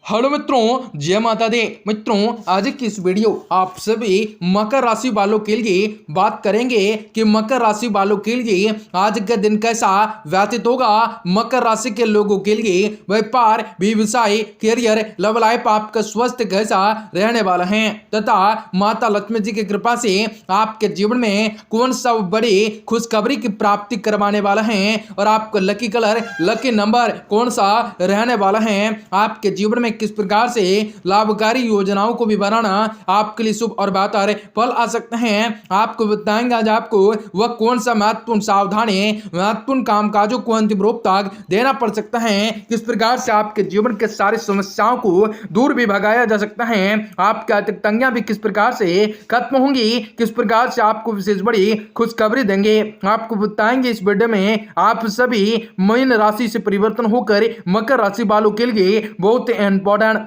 Hello मित्रों, जय माता दी। मित्रों, आज की इस वीडियो आप सभी मकर राशि वालों के लिए बात करेंगे कि मकर राशि वालों के लिए आज का दिन कैसा व्यतीत होगा। मकर राशि के लोगों के लिए व्यापार, व्यवसाय, करियर, लव लाइफ, आपका स्वास्थ्य कैसा रहने वाला है तथा माता लक्ष्मी जी की कृपा से आपके जीवन में कौन सा बड़ी खुशखबरी की प्राप्ति करवाने वाला है और आपका लकी कलर, लकी नंबर कौन सा रहने वाला है। आपके जीवन में किस प्रकार से लाभकारी योजनाओं को भी बनाना आपके लिए शुभ और बेहतर फल आ सकते हैं, आपको बताएंगे आज आपको वह कौन सा महत्वपूर्ण सावधानी, महत्वपूर्ण कामकाजों को अंतिम रूप तक देना पड़ सकता है, किस प्रकार से आपके जीवन के सारी समस्याओं को दूर भी भगाया जा सकता है, आपकी आर्थिक तंगियां भी किस प्रकार से खत्म होंगी, किस प्रकार से आपको विशेष बड़ी खुशखबरी देंगे, आपको बताएंगे इस वीडियो में। आप सभी मीन राशि से परिवर्तन होकर मकर राशि वालों के लिए बहुत इंपॉर्टेंट,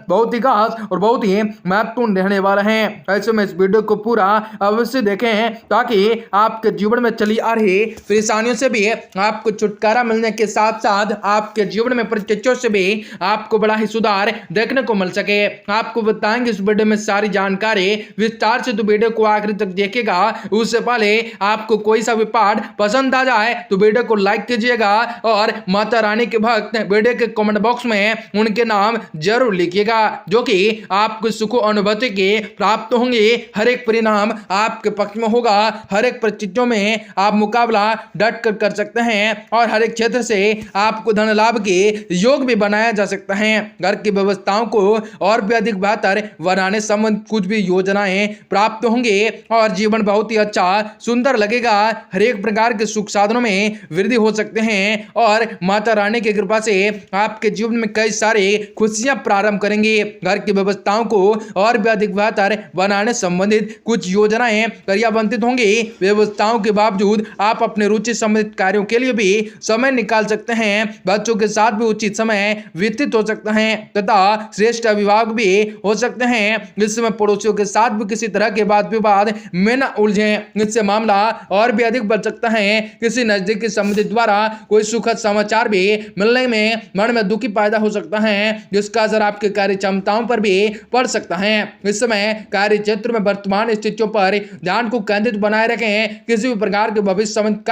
बहुत ही खास और बहुत ही महत्वपूर्ण रहने वाला है। ऐसे में इस वीडियो को पूरा अवश्य देखें ताकि आपके जीवन में चली आ रही परेशानियों से भी आपको छुटकारा मिलने के साथ साथ आपके जीवन में परिस्थितियों से भी आपको बड़ा ही सुधार देखने को मिल सके। आपको बताएंगे इस वीडियो में सारी जानकारी विस्तार से, तो वीडियो को आखिर तक देखेगा। उससे पहले आपको कोई सा भी पाठ पसंद आ जाए तो वीडियो को लाइक कीजिएगा और माता रानी के भक्त वीडियो के कमेंट बॉक्स में उनके नाम जरूर लिखिएगा, जो कि आपको सुख अनुभूति के प्राप्त होंगे। हर एक परिणाम आपके पक्ष में होगा, हर एक परिस्थितियों में आप मुकाबला डट कर सकते हैं और हर एक क्षेत्र से आपको धन लाभ के योग भी बनाया जा सकता है। घर की व्यवस्थाओं को और भी अधिक बेहतर बनाने संबंध कुछ भी योजनाएं प्राप्त होंगे और जीवन बहुत ही अच्छा सुंदर लगेगा। हर एक प्रकार के सुख साधनों में वृद्धि हो सकते हैं और माता रानी की कृपा से आपके जीवन में कई सारे खुशियां प्रारंभ करेंगे। घर की व्यवस्थाओं को और भी अधिक बेहतर बनाने संबंधित कुछ योजनाएं क्रियान्वित होंगी। व्यवस्थाओं के बावजूद आप अपने रुचि संबंधित कार्यों के लिए भी समय निकाल सकते हैं। बच्चों के साथ भी उचित समय व्यतीत हो सकता है तथा श्रेष्ठ अभिभावक भी हो सकते हैं। इस समय पड़ोसियों के साथ भी किसी तरह के वाद विवाद में न उलझे, इससे मामला और भी अधिक बढ़ सकता है। किसी नजदीकी संबंधी द्वारा कोई सुखद समाचार भी मिलने में मन में दुखी पैदा हो सकता है, जिसका असर आपके कार्य क्षमताओं पर भी पड़ सकता है। इस समय कार्य क्षेत्र में वर्तमान स्थितियों पर ध्यान को केंद्रित बनाए रखें। किसी भी प्रकार के भविष्य संबंधी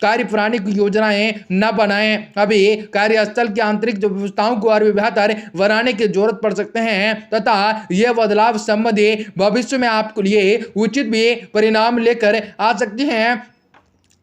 कार्य पुरानी योजनाएं न बनाएं। अभी कार्यस्थल की आंतरिक व्यवस्थाओं को और भी बेहतर बनाने की जरूरत पड़ सकते हैं तथा यह बदलाव संबंधी भविष्य में आपके लिए उचित भी परिणाम लेकर आ सकते हैं।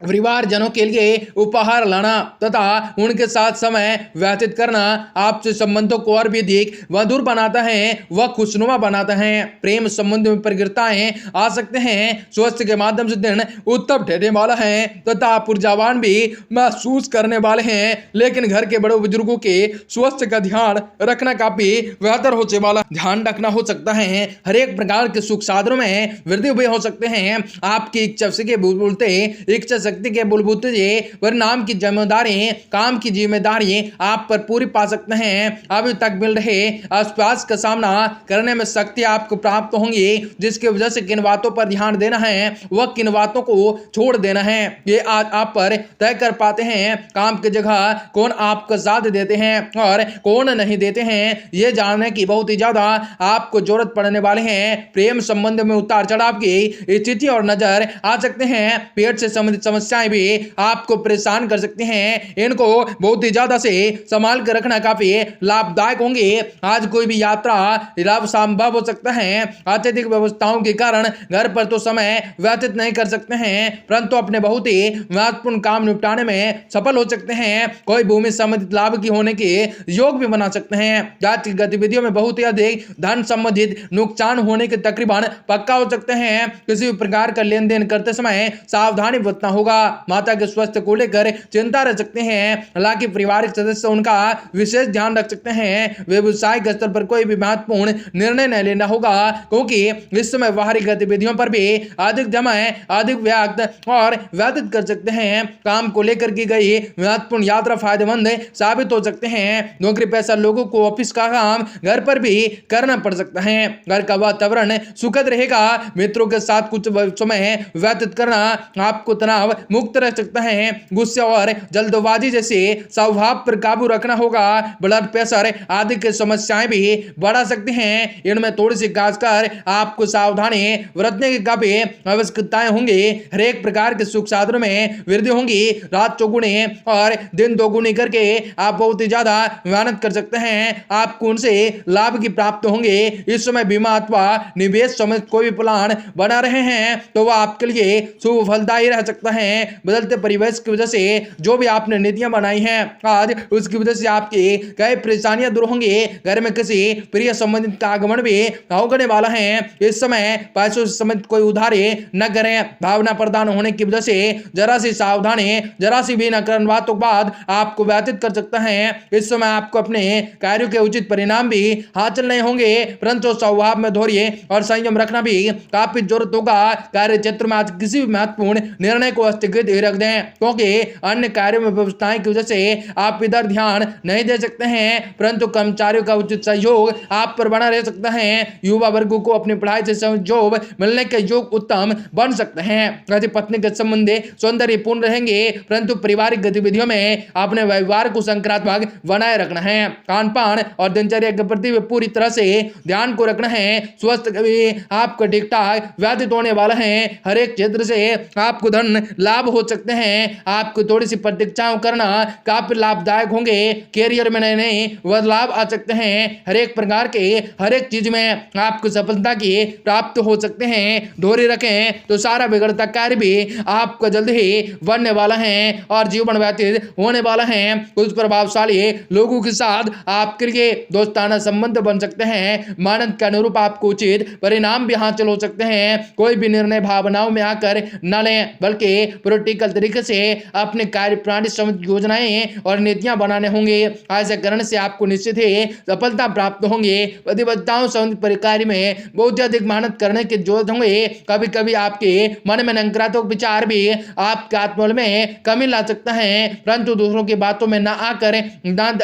परिवारजनों के लिए उपहार लाना तथा उनके साथ समय व्यतीत करना आपसे संबंधों को और भी अधिक मधुर बनाता है, वह खुशनुमा बनाता है। प्रेम संबंध में प्रगतियां आ सकते हैं। स्वास्थ्य के माध्यम से दिन उत्तम ठहरने वाला है तथा आप ऊर्जावान भी महसूस करने वाले हैं, लेकिन घर के बड़े बुजुर्गों के स्वास्थ्य का ध्यान रखना काफी बेहतर होने वाला ध्यान रखना हो सकता है। हर एक प्रकार के सुख साधनों में वृद्धि भी हो सकते हैं। आपकी इच्छा से बोलते इच्छा शक्ति के बुलबुते परिणाम की जिम्मेदारी, काम की जिम्मेदारी आप पर पूरी पा सकते हैं। अभी तक मिल रहे आसपास का सामना करने में शक्ति आपको प्राप्त होंगी, जिसकी वजह से किन बातों पर ध्यान देना है वह किन बातों को छोड़ देना है ये आज आप पर तय कर पाते हैं। काम की जगह कौन आपका साथ देते हैं और कौन नहीं देते हैं ये जानने की बहुत ही ज्यादा आपको जरूरत पड़ने वाले हैं। प्रेम संबंध में उतार चढ़ाव की स्थिति और नजर आ सकते हैं। पेट से संबंधित समस्याएं भी आपको परेशान कर सकती हैं, इनको बहुत ही ज्यादा से संभाल कर रखना काफी लाभदायक होंगे। आज कोई भी यात्रा लाभ संभव हो सकता है। अत्यधिक व्यवस्थाओं के कारण घर पर तो समय व्यतीत नहीं कर सकते हैं, परंतु अपने बहुत ही महत्वपूर्ण काम निपटाने में सफल हो सकते हैं। कोई भूमि संबंधित लाभ की होने के योग भी बना सकते हैं। जाति गतिविधियों में बहुत ही अधिक धन संबंधित नुकसान होने के तकरीबन पक्का हो सकते हैं। किसी भी प्रकार का लेन देन करते समय सावधानी बरतना होगा। माता के स्वास्थ्य को लेकर चिंता रह सकते हैं, हालांकि पारिवारिक सदस्य उनका विशेष ध्यान रख सकते हैं। व्यवसायिक स्तर पर कोई भी महत्वपूर्ण निर्णय नहीं लेना होगा, क्योंकि इस समय बाहरी गतिविधियों पर भी अधिक समय अधिक व्यक्त और व्यतीत कर सकते हैं। काम को लेकर की गई महत्वपूर्ण यात्रा फायदेमंद साबित हो सकते हैं। नौकरी पेशा लोगों को ऑफिस का काम घर पर भी करना पड़ सकता है। घर का वातावरण सुखद रहेगा। मित्रों के साथ कुछ समय व्यतीत करना आपको तनाव मुक्त रह सकते हैं। गुस्से और जल्दबाजी जैसे स्वभाव पर काबू रखना होगा। ब्लड प्रेशर आदि की समस्याएं भी बढ़ा सकती हैं। इनमें थोड़ी सी खासकर आपको सावधानी बरतने की काफी आवश्यकताएं होंगी। हर एक प्रकार के सुख साधनों में वृद्धि होंगी। रात चौगुनी और दिन दोगुनी करके आप बहुत ही ज्यादा मेहनत कर सकते हैं। आपको उनसे लाभ की प्राप्त होंगे। इस समय बीमा अथवा निवेश समेत कोई भी प्लान बना रहे हैं तो वह आपके लिए शुभ फलदायी रह सकता है। बदलते परिवेश की वजह से जो भी आपने नीतियां बनाई हैं आज उसकी वजह से आपकी कई परेशानियां दूर होंगी। घर में किसी प्रिय संबंधित का आगमन भी होने वाला है। इस समय पैसों समेत कोई उधारी न करें। भावना प्रदान होने की वजह से जरा सी सावधानी, जरा सी भी नकारात्मक बातों के बाद आपको व्यतीत कर सकता है। इस समय आपको अपने कार्यों के उचित परिणाम भी हासिल नहीं होंगे, परंतु स्वभाव में धैर्य और संयम रखना भी काफी जरूरत होगा। कार्य क्षेत्र में आज किसी भी महत्वपूर्ण निर्णय को स्थगित रख दें, क्योंकि अन्य कार्यों में व्यवस्थाएं की वजह से आप इधर ध्यान नहीं दे सकते हैं, परंतु कर्मचारियों का उचित सहयोग आप पर बना रह सकता है। युवा वर्ग को अपनी पढ़ाई से सहयोग मिलने के योग उत्तम बन सकते हैं। पति पत्नी के संबंध सौंदर्यपूर्ण रहेंगे, परंतु पारिवारिक गतिविधियों में अपने व्यवहार को सकारात्मक बनाए रखना है। खान पान और दिनचर्या के प्रति पूरी तरह से ध्यान को रखना है। स्वस्थ भी आपको ठीक ठाक व्यतीत होने वाला है। हर एक क्षेत्र से आपको धन लाभ हो सकते हैं। आपको थोड़ी सी प्रतीक्षाओं करना काफी लाभदायक होंगे। कैरियर में नए नए बदलाव आ सकते हैं। हर एक प्रकार के हर एक चीज में आपको सफलता की प्राप्त हो सकते हैं। धैर्य रखें तो सारा बिगड़ता कार्य भी आपको जल्द ही बनने वाला है और जीवन व्यतीत होने वाला है। कुछ प्रभावशाली लोगों के साथ आपके लिए दोस्ताना संबंध बन सकते हैं। मानद के अनुरूप आपको उचित परिणाम भी हासिल हो सकते हैं। कोई भी निर्णय भावनाओं में आकर न लें, बल्कि प्रैक्टिकल तरीके से अपने कार्य प्रणाली समझ योजनाएं और नीतियां बनाने होंगे। ऐसा करने से आपको निश्चित ही सफलता प्राप्त होंगे। प्रतिबद्धताओं संबंधित कार्य में बहुत अधिक मेहनत करने की जरूरत होंगे। कभी कभी आपके मन में नकारात्मक विचार भी आपके आत्मबल में कमी ला सकता है, परंतु दूसरों की बातों में न आकर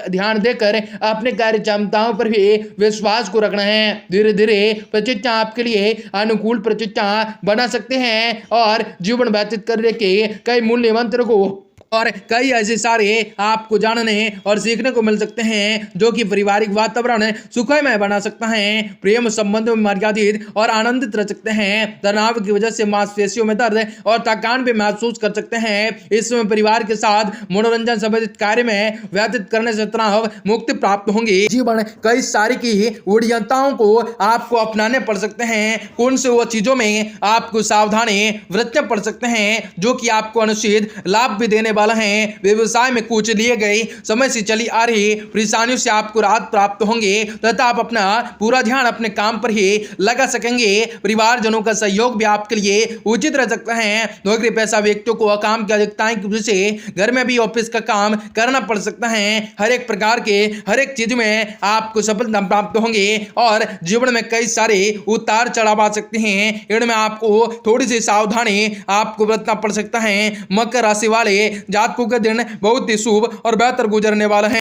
ध्यान देकर अपने कार्य क्षमताओं पर भी विश्वास को रखना है। धीरे धीरे प्रशिक्षण आपके लिए अनुकूल प्रशिक्षण बना सकते हैं और जीवन व्यतीत करने के कई मूल्य मंत्र को और कई ऐसे सारे आपको जानने और सीखने को मिल सकते हैं जो कि पारिवारिक वातावरण सुखमय बना सकता है। प्रेम संबंधों में मर्यादित और आनंदित रह सकते हैं। तनाव की वजह से मांसपेशियों में दर्द और थकान भी महसूस कर सकते हैं। इस समय परिवार के साथ मनोरंजन संबंधित कार्य में व्यतीत करने से तनाव मुक्ति प्राप्त होंगी। जीवन कई सारी की उड़ियताओं को आपको अपनाने पड़ सकते हैं। कौन से वो चीजों में आपको सावधानी बरतने पड़ सकते हैं जो कि आपको अनुचित लाभ भी देने वाला है। व्यवसाय में कुछ लिए गए समय से चली आ रही परेशानियों से आपको राहत प्राप्त होंगे तथा आप अपना पूरा ध्यान अपने काम पर ही लगा सकेंगे। परिवारजनों का सहयोग भी आपके लिए उचित रह सकता है। नौकरी पेशा व्यक्तियों को काम की अधिकताएं की वजह से घर में भी ऑफिस का काम करना पड़ सकता है। हर एक प्रकार के हर एक चीज में आपको सफलता प्राप्त होंगे और जीवन में कई सारे उतार चढ़ाव आ सकते हैं। इनमें आपको थोड़ी सी सावधानी आपको बरतना पड़ सकता है। मकर राशि वाले जातकों का दिन बहुत ही शुभ और बेहतर गुजरने वाला है।